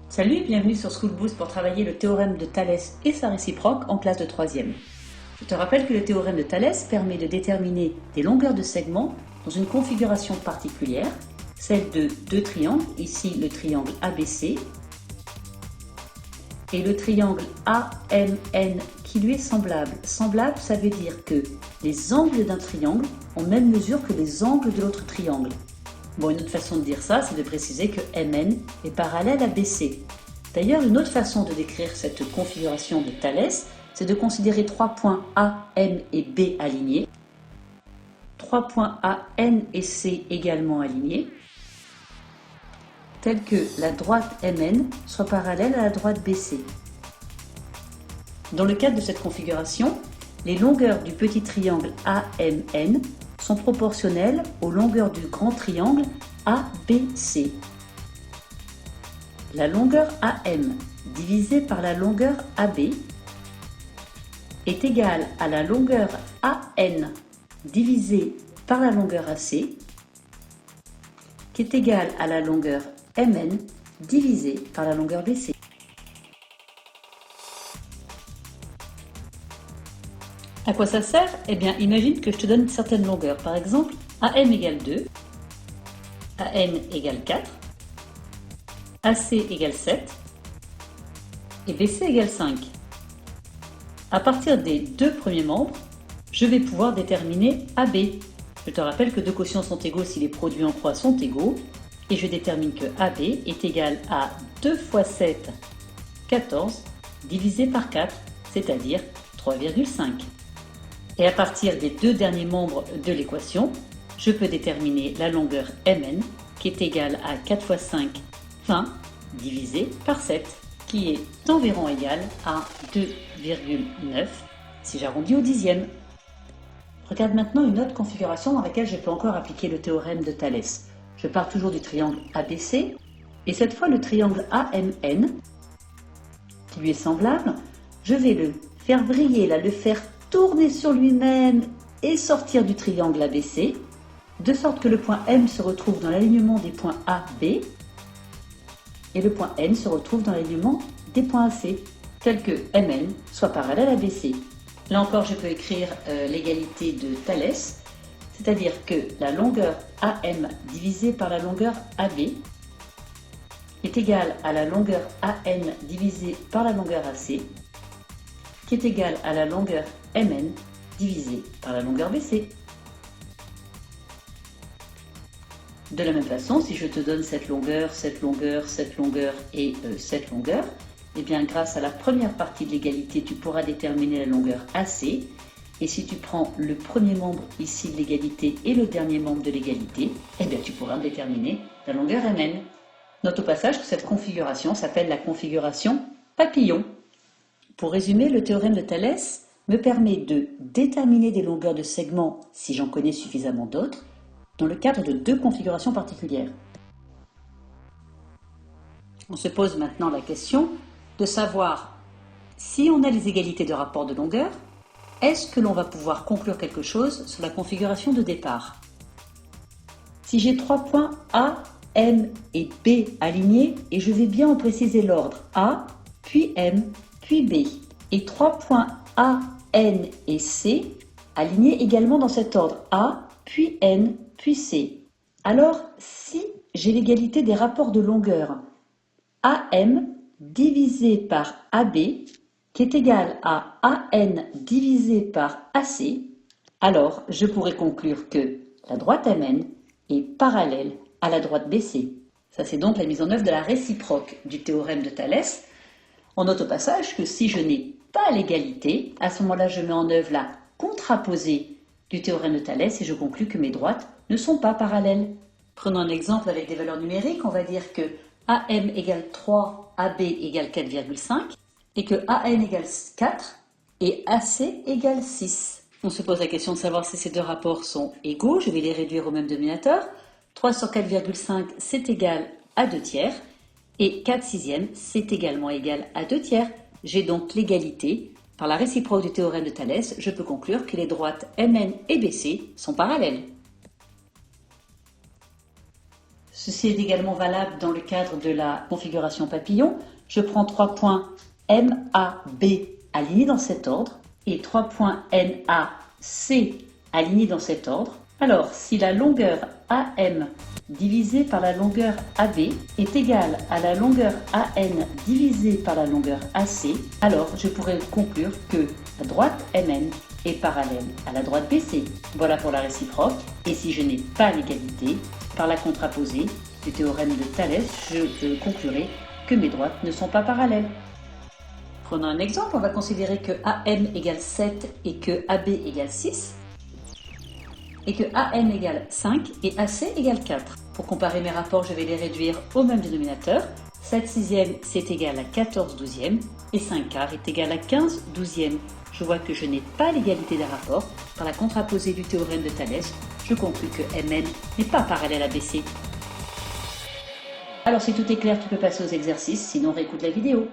Salut et bienvenue sur School Boost pour travailler le théorème de Thalès et sa réciproque en classe de 3e. Je te rappelle que le théorème de Thalès permet de déterminer des longueurs de segments dans une configuration particulière, celle de deux triangles, ici le triangle ABC, et le triangle AMN qui lui est semblable. Semblable, ça veut dire que les angles d'un triangle ont même mesure que les angles de l'autre triangle. Bon, une autre façon de dire ça, c'est de préciser que MN est parallèle à BC. D'ailleurs, une autre façon de décrire cette configuration de Thalès, c'est de considérer trois points A, M et B alignés, trois points A, N et C également alignés, tels que la droite MN soit parallèle à la droite BC. Dans le cadre de cette configuration, les longueurs du petit triangle AMN sont proportionnelles aux longueurs du grand triangle ABC. La longueur AM divisée par la longueur AB est égale à la longueur AN divisée par la longueur AC, qui est égale à la longueur MN divisée par la longueur BC. À quoi ça sert? Eh bien, imagine que je te donne une certaine longueur. Par exemple, AM égale 2, AN égale 4, AC égale 7 et BC égale 5. À partir des deux premiers membres, je vais pouvoir déterminer AB. Je te rappelle que deux quotients sont égaux si les produits en croix sont égaux. Et je détermine que AB est égal à 2 fois 7, 14, divisé par 4, c'est-à-dire 3,5. Et à partir des deux derniers membres de l'équation, je peux déterminer la longueur MN, qui est égale à 4 fois 5, 20, divisé par 7, qui est environ égal à 2,9 si j'arrondis au dixième. Regarde maintenant une autre configuration dans laquelle je peux encore appliquer le théorème de Thalès. Je pars toujours du triangle ABC, et cette fois le triangle AMN, qui lui est semblable, je vais le faire briller, le faire tourner sur lui-même et sortir du triangle ABC, de sorte que le point M se retrouve dans l'alignement des points AB, et le point N se retrouve dans l'alignement des points AC, tel que MN soit parallèle à BC. Là encore, je peux écrire l'égalité de Thalès, c'est-à-dire que la longueur AM divisée par la longueur AB est égale à la longueur AN divisée par la longueur AC, qui est égale à la longueur MN divisée par la longueur BC. De la même façon, si je te donne cette longueur, cette longueur, cette longueur et cette longueur, eh bien grâce à la première partie de l'égalité, tu pourras déterminer la longueur AC. Et si tu prends le premier membre ici de l'égalité et le dernier membre de l'égalité, eh bien tu pourras déterminer la longueur MN. Note au passage que cette configuration s'appelle la configuration papillon. Pour résumer, le théorème de Thalès me permet de déterminer des longueurs de segments, si j'en connais suffisamment d'autres, dans le cadre de deux configurations particulières. On se pose maintenant la question de savoir si on a les égalités de rapport de longueur, est-ce que l'on va pouvoir conclure quelque chose sur la configuration de départ? Si j'ai trois points A, M et B alignés, et je vais bien en préciser l'ordre, A, puis M, puis B, et trois points A, N et C alignés également dans cet ordre, A, puis N, puis C. Alors, si j'ai l'égalité des rapports de longueur AM divisé par AB, qui est égal à AN divisé par AC, alors je pourrais conclure que la droite MN est parallèle à la droite BC. Ça, c'est donc la mise en œuvre de la réciproque du théorème de Thalès. On note au passage que si je n'ai pas l'égalité, à ce moment-là, je mets en œuvre la contraposée du théorème de Thalès et je conclus que mes droites ne sont pas parallèles. Prenons un exemple avec des valeurs numériques. On va dire que AM égale 3, AB égale 4,5 et que AN égale 4 et AC égale 6. On se pose la question de savoir si ces deux rapports sont égaux. Je vais les réduire au même dénominateur. 3 sur 4,5, c'est égal à 2 tiers. Et 4 sixièmes, c'est également égal à 2 tiers. J'ai donc l'égalité. Par la réciproque du théorème de Thalès, je peux conclure que les droites MN et BC sont parallèles. Ceci est également valable dans le cadre de la configuration papillon. Je prends 3 points M, A, B alignés dans cet ordre et 3 points N, A, C alignés dans cet ordre. Alors, si la longueur AM divisée par la longueur AB est égale à la longueur AN divisée par la longueur AC, alors je pourrais conclure que la droite MN est parallèle à la droite BC. Voilà pour la réciproque. Et si je n'ai pas l'égalité, par la contraposée du théorème de Thalès, je conclurai que mes droites ne sont pas parallèles. Prenons un exemple, on va considérer que AM égale 7 et que AB égale 6. Et que AM égale 5 et AC égale 4. Pour comparer mes rapports, je vais les réduire au même dénominateur. 7 sixièmes, c'est égal à 14 douzièmes et 5 quarts est égal à 15 douzièmes. Je vois que je n'ai pas l'égalité des rapports. Par la contraposée du théorème de Thalès, je conclus que MN n'est pas parallèle à BC. Alors si tout est clair, tu peux passer aux exercices, sinon réécoute la vidéo.